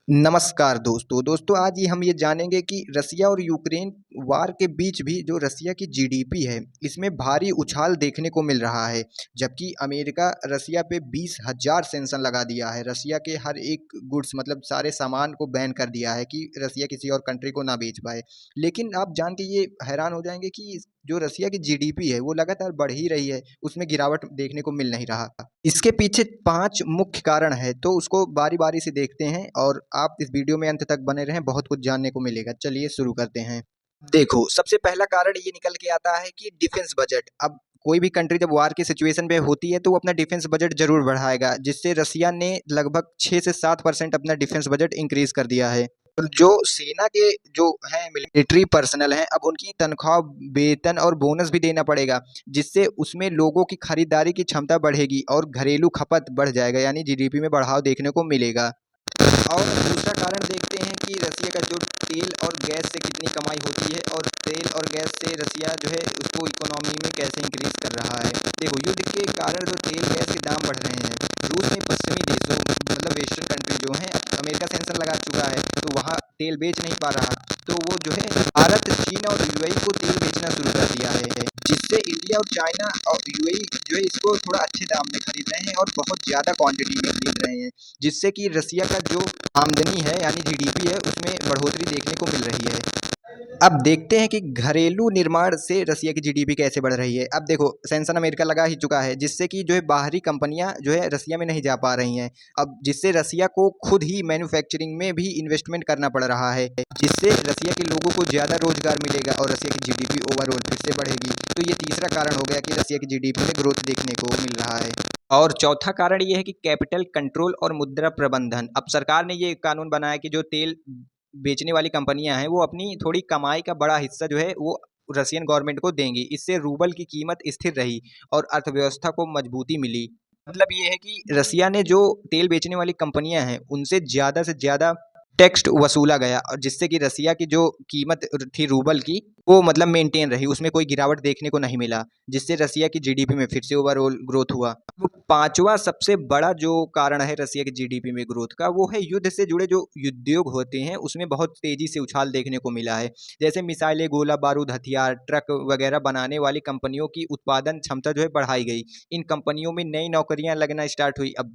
नमस्कार दोस्तों आज हम ये जानेंगे कि रसिया और यूक्रेन वार के बीच भी जो रसिया की जीडीपी है इसमें भारी उछाल देखने को मिल रहा है। जबकि अमेरिका रसिया पे 20,000 सेंक्शन लगा दिया है। रसिया के हर एक गुड्स मतलब सारे सामान को बैन कर दिया है कि रसिया किसी और कंट्री को ना बेच पाए। लेकिन आप जान के ये हैरान हो जाएंगे कि जो रसिया की जीडीपी है वो लगातार बढ़ ही रही है, उसमें गिरावट देखने को मिल नहीं रहा। इसके पीछे 5 मुख्य कारण हैं, तो उसको बारी-बारी से देखते हैं और आप इस वीडियो में अंत तक बने रहें, बहुत कुछ जानने को मिलेगा। चलिए शुरू करते हैं। देखो, सबसे पहला कारण ये निकल के आता है कि डिफेंस बजट। अब कोई भी कंट्री जब वार की सिचुएशन पे होती है तो वो अपना डिफेंस बजट ज़रूर बढ़ाएगा, जिससे रसिया ने लगभग 6 से 7% अपना डिफेंस बजट इंक्रीज़ कर दिया है। और जो सेना के जो हैं मिलिट्री पर्सनल हैं, अब उनकी तनख्वाह, वेतन और बोनस भी देना पड़ेगा, जिससे उसमें लोगों की खरीदारी की क्षमता बढ़ेगी और घरेलू खपत बढ़ जाएगा, यानी जीडीपी में बढ़ाव देखने को मिलेगा। और दूसरा कारण देखते हैं कि रसिया का जो तेल और गैस से कितनी कमाई होती है और तेल और गैस से रसिया जो है उसको इकोनॉमी में कैसे इंक्रीज कर रहा है। देखो, युद्ध के कारण जो तेल गैस के दाम बढ़ रहे हैं, रूस में पश्चिमी देशों मतलब वेस्टर्न कंट्री जो हैं, अब अमेरिका सेंक्शन लगा चुका है तो वहाँ तेल बेच नहीं पा रहा, तो वो जो है भारत, चीन और यूएई को तेल बेचना शुरू कर दिया है, जिससे इंडिया और चाइना और यूएई जो है इसको थोड़ा अच्छे दाम में खरीद रहे हैं और बहुत ज़्यादा क्वांटिटी में खरीद रहे हैं, जिससे कि रसिया का जो आमदनी है यानी जीडीपी है उसमें बढ़ोतरी देखने को मिल रही है। अब देखते हैं कि घरेलू निर्माण से रसिया की जीडीपी कैसे बढ़ रही है। अब देखो, सैंक्शन अमेरिका लगा ही चुका है, जिससे कि जो है बाहरी कंपनियां जो है रसिया में नहीं जा पा रही हैं। अब जिससे रसिया को खुद ही मैन्युफैक्चरिंग में भी इन्वेस्टमेंट करना पड़ रहा है, जिससे रसिया के लोगों को ज़्यादा रोजगार मिलेगा और रसिया की जीडीपी ओवरऑल फिर से बढ़ेगी। तो ये तीसरा कारण हो गया कि रसिया की जीडीपी में ग्रोथ देखने को मिल रहा है। और चौथा कारण ये है कि कैपिटल कंट्रोल और मुद्रा प्रबंधन। अब सरकार ने ये कानून बनाया कि जो तेल बेचने वाली कंपनियां हैं वो अपनी थोड़ी कमाई का बड़ा हिस्सा जो है वो रसियन गवर्नमेंट को देंगी। इससे रूबल की कीमत स्थिर रही और अर्थव्यवस्था को मजबूती मिली। मतलब ये है कि रसिया ने जो तेल बेचने वाली कंपनियां हैं उनसे ज़्यादा से ज़्यादा टैक्स वसूला गया और जिससे कि रसिया की जो कीमत थी रूबल की वो मतलब मेंटेन रही, उसमें कोई गिरावट देखने को नहीं मिला, जिससे रसिया की जीडीपी में फिर से ओवरऑल ग्रोथ हुआ। वो पांचवा सबसे बड़ा जो कारण है रसिया की जीडीपी में ग्रोथ का, वो है युद्ध से जुड़े जो उद्योग होते हैं उसमें बहुत तेजी से उछाल देखने को मिला है। जैसे मिसाइलें, गोला बारूद, हथियार, ट्रक वगैरह बनाने वाली कंपनियों की उत्पादन क्षमता जो है बढ़ाई गई। इन कंपनियों में नई नौकरियां लगना स्टार्ट हुई। अब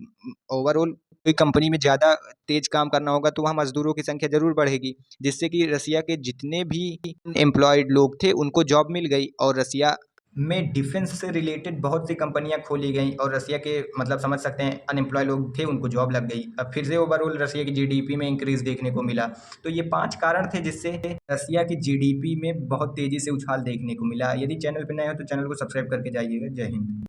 ओवरऑल कोई कंपनी में ज़्यादा तेज काम करना होगा तो वहाँ मजदूरों की संख्या जरूर बढ़ेगी, जिससे कि रसिया के जितने भी एम्प्लॉयड लोग थे उनको जॉब मिल गई और रसिया में डिफेंस से रिलेटेड बहुत सी कंपनियां खोली गई और रसिया के मतलब समझ सकते हैं अनएम्प्लॉय लोग थे उनको जॉब लग गई। अब फिर से ओवरऑल रसिया की जीडीपी में इंक्रीज देखने को मिला। तो ये 5 कारण थे जिससे रसिया की जीडीपी में बहुत तेजी से उछाल देखने को मिला। यदि चैनल पर नए हो तो चैनल को सब्सक्राइब करके जाइएगा। जय हिंद।